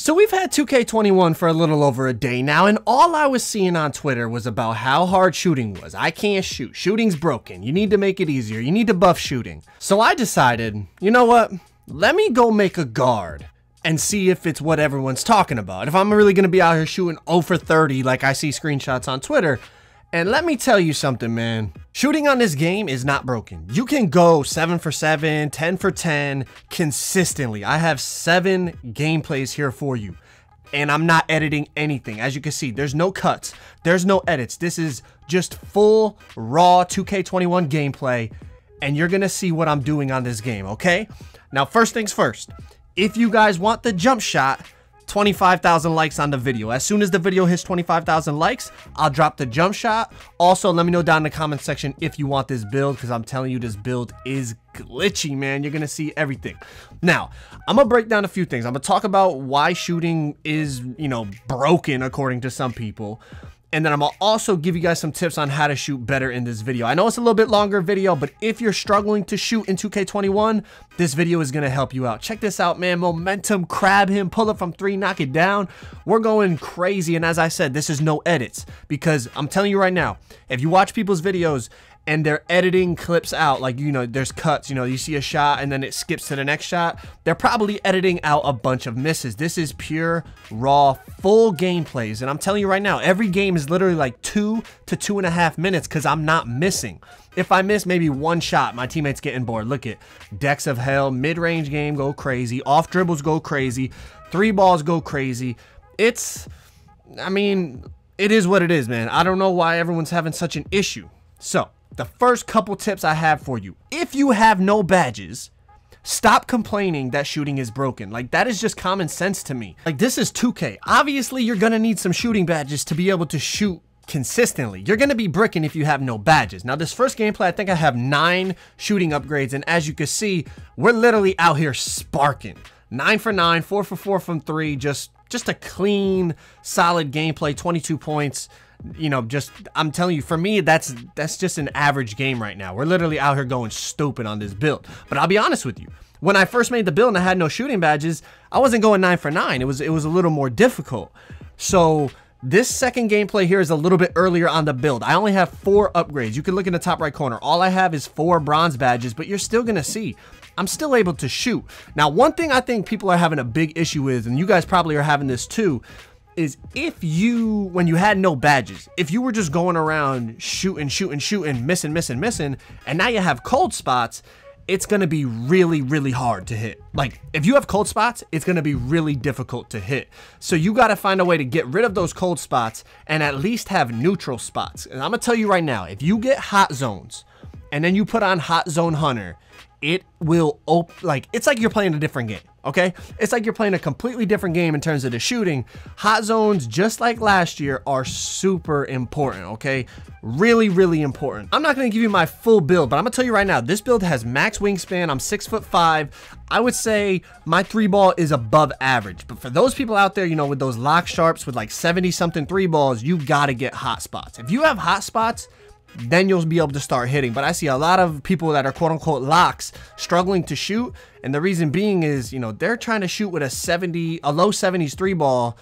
So we've had 2K21 for a little over a day now, and all I was seeing on Twitter was about how hard shooting was. I can't shoot. Shooting's broken. You need to make it easier. You need to buff shooting. So I decided, you know what? Let me go make a guard and see if it's what everyone's talking about. If I'm really going to be out here shooting 0 for 30 like I see screenshots on Twitter. And let me tell you something, man. Shooting on this game is not broken. You can go 7 for 7, 10 for 10 consistently. I have 7 gameplays here for you. And I'm not editing anything. As you can see, there's no cuts. There's no edits. This is just full, raw 2K21 gameplay. And you're going to see what I'm doing on this game, okay? Now, first things first. If you guys want the jump shot, 25,000 likes on the video. As soon as the video hits 25,000 likes, I'll drop the jump shot. Also, let me know down in the comment section if you want this build, because I'm telling you, this build is glitchy, man. You're gonna see everything. Now, I'm gonna break down a few things. I'm gonna talk about why shooting is, broken according to some people. And then I'm gonna also give you guys some tips on how to shoot better in this video. I know it's a little bit longer video, but if you're struggling to shoot in 2K21, this video is gonna help you out. Check this out, man. Momentum, crab him, pull up from 3, knock it down. We're going crazy. And as I said, this is no edits, because I'm telling you right now, if you watch people's videos and they're editing clips out, like, there's cuts, you see a shot and then it skips to the next shot, they're probably editing out a bunch of misses. This is pure, raw, full gameplays. And I'm telling you right now, every game is literally like 2 to 2.5 minutes, because I'm not missing. If I miss maybe one shot, my teammates getting bored. Look at decks of hell, mid-range game go crazy, off dribbles go crazy, 3 balls go crazy. It is what it is, man. I don't know why everyone's having such an issue. So, the first couple tips I have for you. If you have no badges, stop complaining that shooting is broken. Like, that is just common sense to me. Like, this is 2K. Obviously, you're gonna need some shooting badges to be able to shoot consistently. You're gonna be bricking if you have no badges. Now, this first gameplay, I think I have 9 shooting upgrades, and as you can see, we're literally out here sparking. 9 for 9, 4 for 4 from 3, just a clean, solid gameplay, 22 points. I'm telling you, for me, that's just an average game right now. We're literally out here going stupid on this build. But I'll be honest with you, when I first made the build and I had no shooting badges, I wasn't going 9 for 9. It was a little more difficult. So this second gameplay here is a little bit earlier on the build. I only have 4 upgrades. You can look in the top right corner. All I have is 4 bronze badges, but you're still gonna see I'm still able to shoot. Now, one thing I think people are having a big issue with, and you guys probably are having this too, is when you had no badges, if you were just going around shooting, missing, and now you have cold spots, it's going to be really, really hard to hit. Like, if you have cold spots, it's going to be really difficult to hit. So you got to find a way to get rid of those cold spots and at least have neutral spots. And I'm going to tell you right now, if you get hot zones and then you put on Hot Zone Hunter, it will it's like you're playing a different game, okay? It's like you're playing a completely different game in terms of the shooting. Hot zones, just like last year, are super important, okay? Really, really important. I'm not gonna give you my full build, but I'm gonna tell you right now, this build has max wingspan. I'm 6'5". I would say my 3 ball is above average, but for those people out there, with those lock sharps with like 70-something 3 balls, you gotta get hot spots. If you have hot spots, then you'll be able to start hitting. But I see a lot of people that are quote-unquote locks struggling to shoot, and the reason being is, they're trying to shoot with a low 70s 3 ball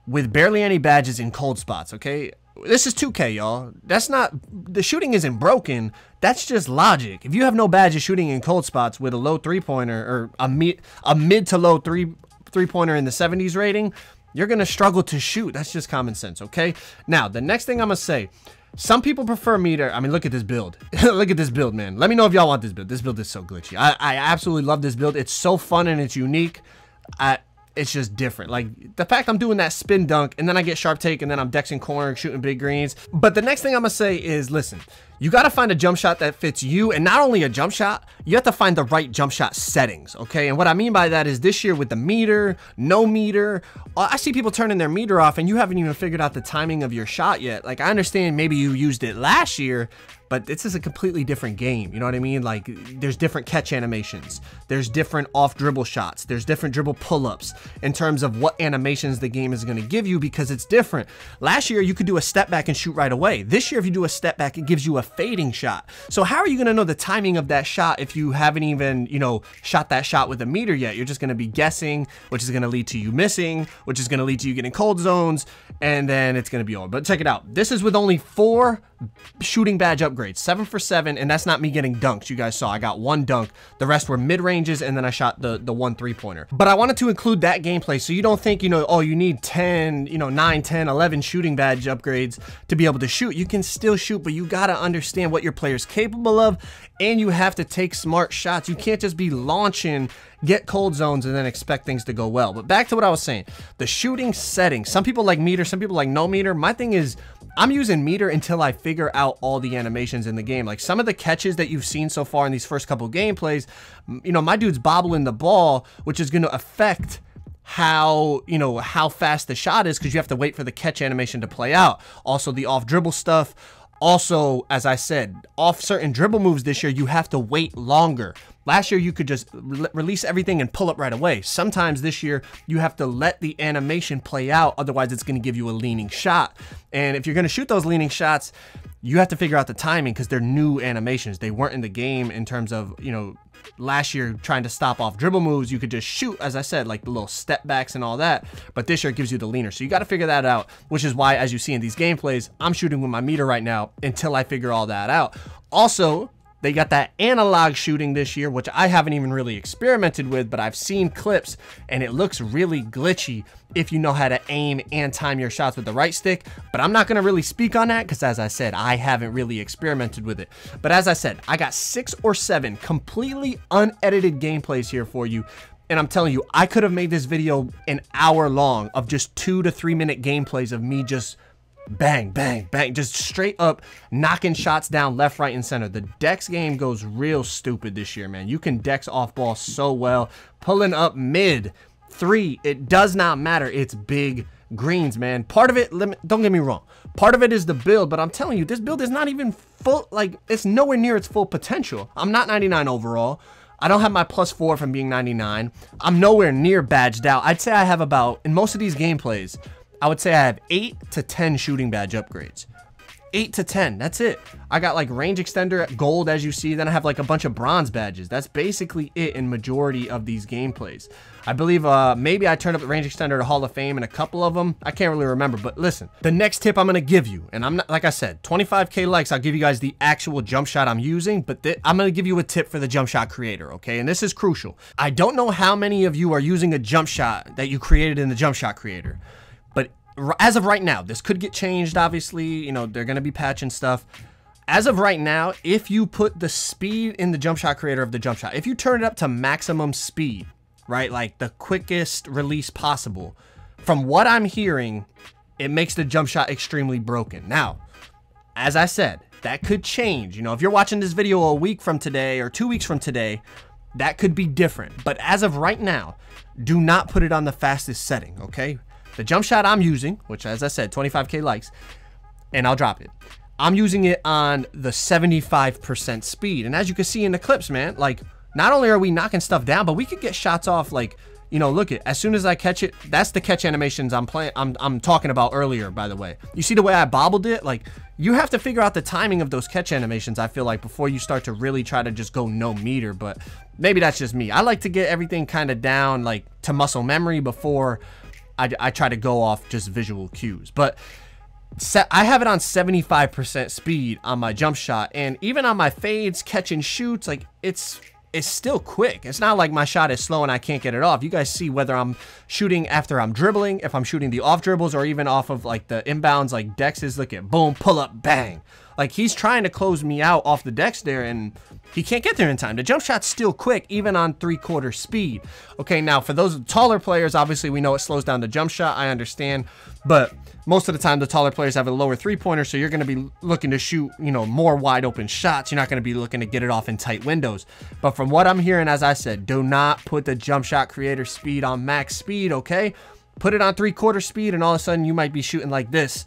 with barely any badges in cold spots, okay? This is 2K, y'all. The shooting isn't broken. That's just logic. If you have no badges shooting in cold spots with a low 3-pointer or a mid to low 3-pointer in the 70s rating, you're gonna struggle to shoot. That's just common sense, okay? Now, the next thing I'm gonna say, some people prefer meter. Look at this build. Look at this build, man. Let me know if y'all want this build. This build is so glitchy. I absolutely love this build. It's so fun and it's unique. It's just different. Like, the fact I'm doing that spin dunk and then I get sharp take and then I'm dexing corner, shooting big greens. But the next thing I'm gonna say is, listen, you gotta find a jump shot that fits you, and not only a jump shot, you have to find the right jump shot settings, okay? And what I mean by that is this year with the meter, no meter, I see people turning their meter off and you haven't even figured out the timing of your shot yet. Like, I understand maybe you used it last year, but this is a completely different game. You know what I mean? Like, there's different catch animations. There's different off dribble shots. There's different dribble pull-ups in terms of what animations the game is going to give you, because it's different. Last year, you could do a step back and shoot right away. This year, if you do a step back, it gives you a fading shot. So how are you going to know the timing of that shot if you haven't even, you know, shot that shot with a meter yet? You're just going to be guessing, which is going to lead to you missing, which is going to lead to you getting cold zones, and then it's going to be over. But check it out. This is with only 4 shooting badge upgrades, 7 for 7, and that's not me getting dunks. You guys saw I got 1 dunk. The rest were mid ranges, and then I shot the 1 3-pointer. But I wanted to include that gameplay so you don't think, you know, oh, you need 10, you know, 9, 10, 11 shooting badge upgrades to be able to shoot. You can still shoot, but you got to understand what your player's capable of, and you have to take smart shots. You can't just be launching, get cold zones, and then expect things to go well. But back to what I was saying, the shooting settings. Some people like meter, some people like no meter. My thing is, I'm using meter until I figure out all the animations in the game. Like some of the catches that you've seen so far in these first couple gameplays, you know, my dude's bobbling the ball, which is going to affect how, you know, how fast the shot is, because you have to wait for the catch animation to play out. Also the off dribble stuff. Also, as I said, off certain dribble moves this year, you have to wait longer. Last year, you could just release everything and pull up right away. Sometimes this year, you have to let the animation play out. Otherwise, it's going to give you a leaning shot. And if you're going to shoot those leaning shots, you have to figure out the timing because they're new animations. They weren't in the game in terms of, you know, last year trying to stop off dribble moves. You could just shoot, as I said, like the little step backs and all that. But this year it gives you the leaner. So you got to figure that out, which is why, as you see in these gameplays, I'm shooting with my meter right now until I figure all that out. Also, they got that analog shooting this year, which I haven't even really experimented with, but I've seen clips and it looks really glitchy if you know how to aim and time your shots with the right stick. But I'm not going to really speak on that because, as I said, I haven't really experimented with it. But as I said, I got 6 or 7 completely unedited gameplays here for you. And I'm telling you, I could have made this video an hour long of just 2 to 3 minute gameplays of me just bang, bang, bang, just straight up knocking shots down left, right, and center. The Dex game goes real stupid this year, man. You can Dex off ball so well. Pulling up mid, 3, it does not matter. It's big greens, man. Part of it, don't get me wrong, part of it is the build, but I'm telling you, this build is not even full, like, it's nowhere near its full potential. I'm not 99 overall. I don't have my +4 from being 99. I'm nowhere near badged out. I'd say I have about, in most of these gameplays, I would say I have 8 to 10 shooting badge upgrades. 8 to 10, that's it. I got like range extender gold, as you see. Then I have like a bunch of bronze badges. That's basically it in majority of these gameplays. I believe maybe I turned up the range extender to Hall of Fame in a couple of them. I can't really remember, but listen, the next tip I'm gonna give you, and I'm not, like I said, 25K likes, I'll give you guys the actual jump shot I'm using, but I'm gonna give you a tip for the jump shot creator, okay? And this is crucial. I don't know how many of you are using a jump shot that you created in the jump shot creator, but as of right now, this could get changed, obviously. You know, they're going to be patching stuff. As of right now, if you put the speed in the jump shot creator of the jump shot, if you turn it up to maximum speed, right, like the quickest release possible, from what I'm hearing, it makes the jump shot extremely broken. Now, as I said, that could change. You know, if you're watching this video a week from today or 2 weeks from today, that could be different. But as of right now, do not put it on the fastest setting, okay? The jump shot I'm using, which, as I said, 25K likes, and I'll drop it. I'm using it on the 75% speed. And as you can see in the clips, man, like, not only are we knocking stuff down, but we could get shots off, like, you know, look at, as soon as I catch it, that's the catch animations I'm talking about earlier, by the way. You see the way I bobbled it? Like, you have to figure out the timing of those catch animations, I feel like, before you start to really try to just go no meter. But maybe that's just me. I like to get everything kind of down, like, to muscle memory before I try to go off just visual cues. But I have it on 75% speed on my jump shot, and even on my fades, catch and shoots, like, it's still quick. It's not like my shot is slow and I can't get it off. You guys see whether I'm shooting after I'm dribbling, if I'm shooting the off dribbles, or even off of like the inbounds, like Dex is, look at, boom, pull up, bang. Like, he's trying to close me out off the Dex there, and he can't get there in time. The jump shot's still quick, even on 3/4 speed. Okay, now for those taller players, obviously we know it slows down the jump shot. I understand, but most of the time the taller players have a lower 3-pointer, so you're going to be looking to shoot, you know, more wide open shots. You're not going to be looking to get it off in tight windows. But from what I'm hearing, as I said, do not put the jump shot creator speed on max speed, okay? Put it on 3/4 speed, and all of a sudden you might be shooting like this,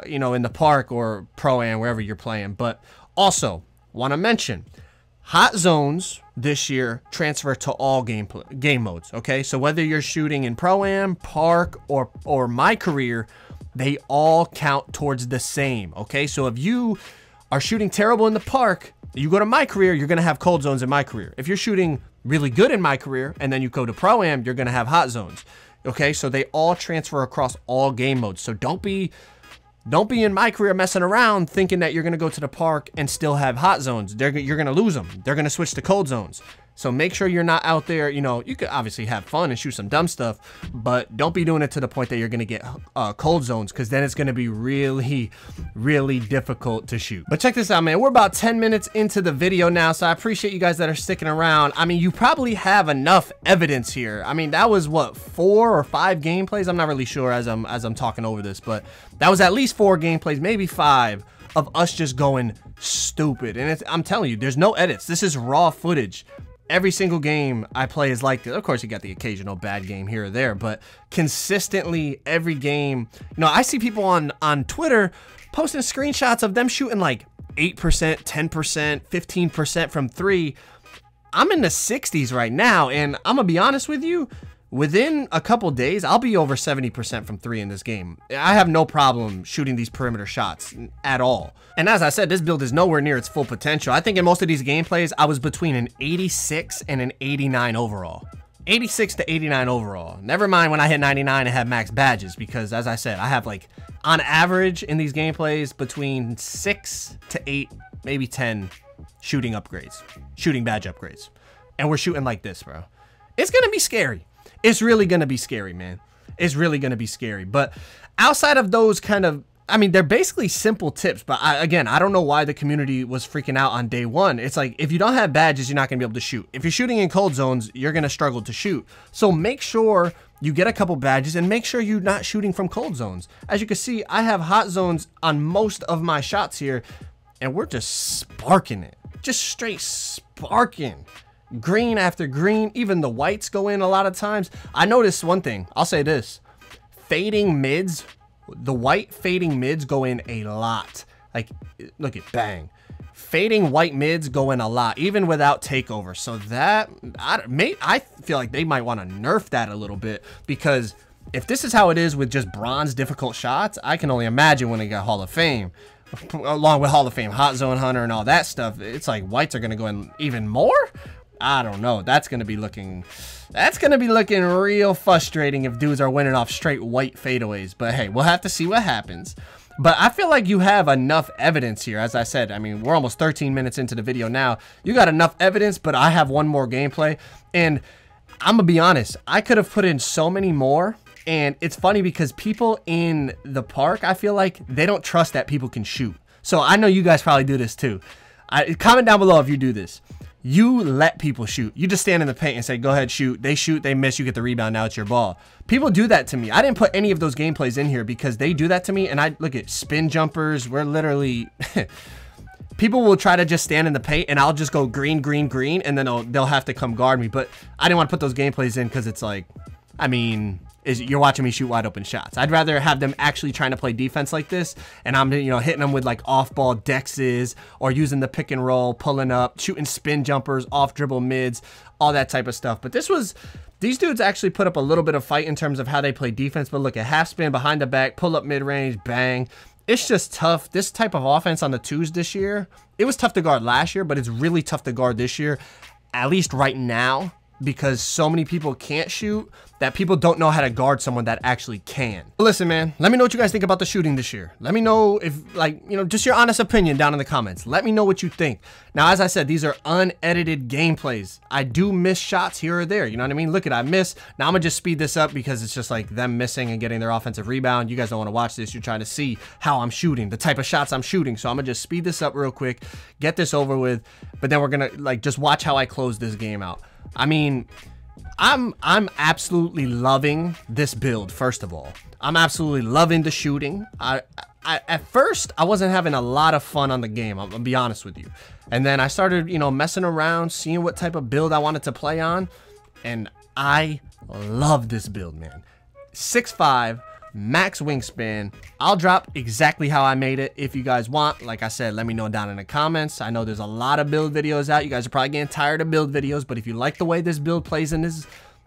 you know, in the park or pro-am, wherever you're playing. But also want to mention, hot zones this year transfer to all game modes, okay? So whether you're shooting in pro-am, park, or my career, they all count towards the same, okay? So if you are shooting terrible in the park, you go to my career, you're going to have cold zones in my career. If you're shooting really good in my career and then you go to Pro-Am, you're going to have hot zones. Okay, so they all transfer across all game modes. So don't be in my career messing around thinking that you're going to go to the park and still have hot zones. You're going to lose them. They're going to switch to cold zones. So make sure you're not out there, you know, you could obviously have fun and shoot some dumb stuff, but don't be doing it to the point that you're going to get cold zones, because then it's going to be really, really difficult to shoot. But check this out, man. We're about 10 minutes into the video now, so I appreciate you guys that are sticking around. I mean, you probably have enough evidence here. I mean, that was what, 4 or 5 gameplays? I'm not really sure as I'm talking over this, but that was at least 4 gameplays, maybe 5, of us just going stupid. And I'm telling you, there's no edits. This is raw footage. Every single game I play is like this. Of course, you got the occasional bad game here or there, but consistently every game, you know, I see people on Twitter posting screenshots of them shooting like 8%, 10%, 15% from 3. I'm in the 60s right now, and I'm gonna be honest with you, within a couple days, I'll be over 70% from 3 in this game. I have no problem shooting these perimeter shots at all. And as I said, this build is nowhere near its full potential. I think in most of these gameplays, I was between an 86 and an 89 overall. 86 to 89 overall. Never mind when I hit 99 and have max badges, because as I said, I have like, on average in these gameplays, between 6 to 8, maybe 10 shooting upgrades, shooting badge upgrades. And we're shooting like this, bro. It's gonna be scary. It's really going to be scary, man. It's really going to be scary. But outside of those kind of, I mean, they're basically simple tips. But again, I don't know why the community was freaking out on day 1. It's like, if you don't have badges, you're not going to be able to shoot. If you're shooting in cold zones, you're going to struggle to shoot. So make sure you get a couple badges and make sure you're not shooting from cold zones. As you can see, I have hot zones on most of my shots here, and we're just sparking it. Just straight sparking. Green after green, even the whites go in a lot of times. I noticed one thing, I'll say this, fading mids, the white fading mids go in a lot. Like, look at bang. Fading white mids go in a lot, even without takeover. So that, I feel like they might want to nerf that a little bit, because if this is how it is with just bronze difficult shots, I can only imagine when they got Hall of Fame. Along with Hall of Fame, Hot Zone Hunter and all that stuff, it's like whites are going to go in even more? I don't know. That's gonna be looking real frustrating if dudes are winning off straight white fadeaways. But hey, we'll have to see what happens. But I feel like you have enough evidence here. As I said, I mean, we're almost 13 minutes into the video now. You got enough evidence, but I have one more gameplay. And I'm gonna be honest, I could have put in so many more. And it's funny because people in the park, I feel like they don't trust that people can shoot. So I know you guys probably do this too. Comment down below if you do this. You let people shoot. You just stand in the paint and say, go ahead, shoot. They shoot, they miss, you get the rebound, now it's your ball. People do that to me. I didn't put any of those gameplays in here because they do that to me, and I look at spin jumpers. We're literally... People will try to just stand in the paint, and I'll just go green, green, green, and then they'll have to come guard me. But I didn't want to put those gameplays in because it's like, I mean... you're watching me shoot wide open shots. I'd rather have them actually trying to play defense like this, and I'm, you know, hitting them with like off ball dexes, or using the pick and roll, pulling up, shooting spin jumpers, off dribble mids, all that type of stuff. But these dudes actually put up a little bit of fight in terms of how they play defense. But look at half spin, behind the back, pull up mid range, bang. It's just tough. This type of offense on the twos this year, it was tough to guard last year, but it's really tough to guard this year, at least right now, because so many people can't shoot that people don't know how to guard someone that actually can. Listen, man, let me know what you guys think about the shooting this year. Let me know if, like, you know, just your honest opinion down in the comments. Let me know what you think. Now, as I said, these are unedited gameplays. I do miss shots here or there. You know what I mean? Look at, I miss. Now I'm gonna just speed this up because it's just like them missing and getting their offensive rebound. You guys don't want to watch this. You're trying to see how I'm shooting, the type of shots I'm shooting. So I'm gonna just speed this up real quick, get this over with, but then we're gonna like just watch how I close this game out. I mean, I'm absolutely loving this build. First of all, I'm absolutely loving the shooting. At first I wasn't having a lot of fun on the game, I'm gonna be honest with you, and then I started, you know, messing around, seeing what type of build I wanted to play on, and I love this build, man. 6'5", max wingspan. I'll drop exactly how I made it if you guys want. Like I said, let me know down in the comments. I know there's a lot of build videos out. You guys are probably getting tired of build videos, but if you like the way this build plays in this,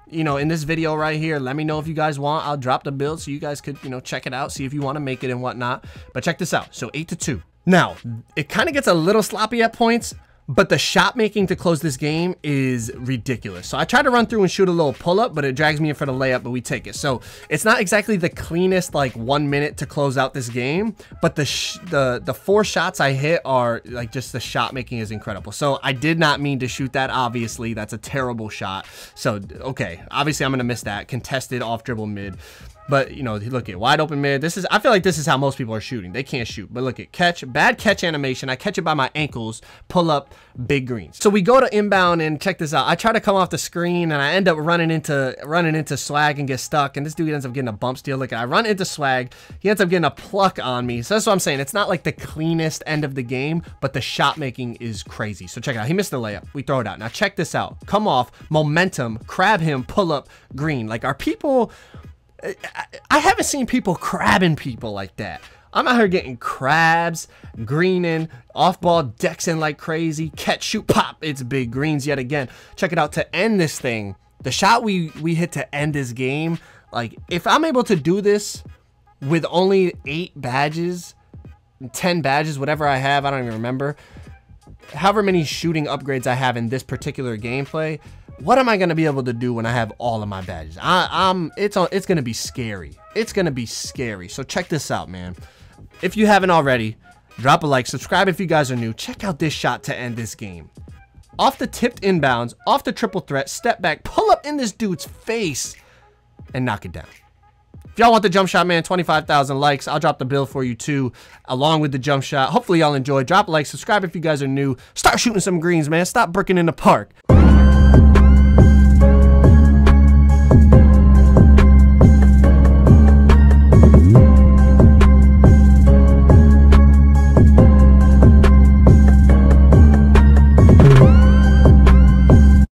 you know, in this video right here, let me know if you guys want. I'll drop the build so you guys could, you know, check it out, see if you want to make it and whatnot. But check this out. So 8-2. Now, it kind of gets a little sloppy at points, but the shot making to close this game is ridiculous. So I tried to run through and shoot a little pull-up, but it drags me in for the layup, but we take it. So it's not exactly the cleanest, like 1 minute to close out this game, but the 4 shots I hit are like, just the shot making is incredible. So I did not mean to shoot that, obviously. That's a terrible shot. So, okay, obviously I'm gonna miss that. Contested off dribble mid. But, you know, look at wide open mid. This is, I feel like this is how most people are shooting. They can't shoot. But look at catch, bad catch animation. I catch it by my ankles, pull up, big greens. So we go to inbound and check this out. I try to come off the screen and I end up running into swag and get stuck. And this dude ends up getting a bump steal. Look, I run into swag. He ends up getting a pluck on me. So that's what I'm saying. It's not like the cleanest end of the game, but the shot making is crazy. So check it out. He missed the layup. We throw it out. Now check this out. Come off, momentum, crab him, pull up, green. Like, are people... I haven't seen people crabbing people like that. I'm out here getting crabs, greening, off ball dexing like crazy, catch, shoot, pop. It's big greens yet again. Check it out. To end this thing, the shot we hit to end this game, like, if I'm able to do this with only 8 badges, 10 badges, whatever I have, I don't even remember, however many shooting upgrades I have in this particular gameplay, what am I going to be able to do when I have all of my badges? It's going to be scary. It's going to be scary. So check this out, man. If you haven't already, drop a like, subscribe if you guys are new. Check out this shot to end this game. Off the tipped inbounds, off the triple threat, step back, pull up in this dude's face, and knock it down. If y'all want the jump shot, man, 25,000 likes. I'll drop the bill for you too, along with the jump shot. Hopefully y'all enjoy. Drop a like, subscribe if you guys are new. Start shooting some greens, man. Stop bricking in the park.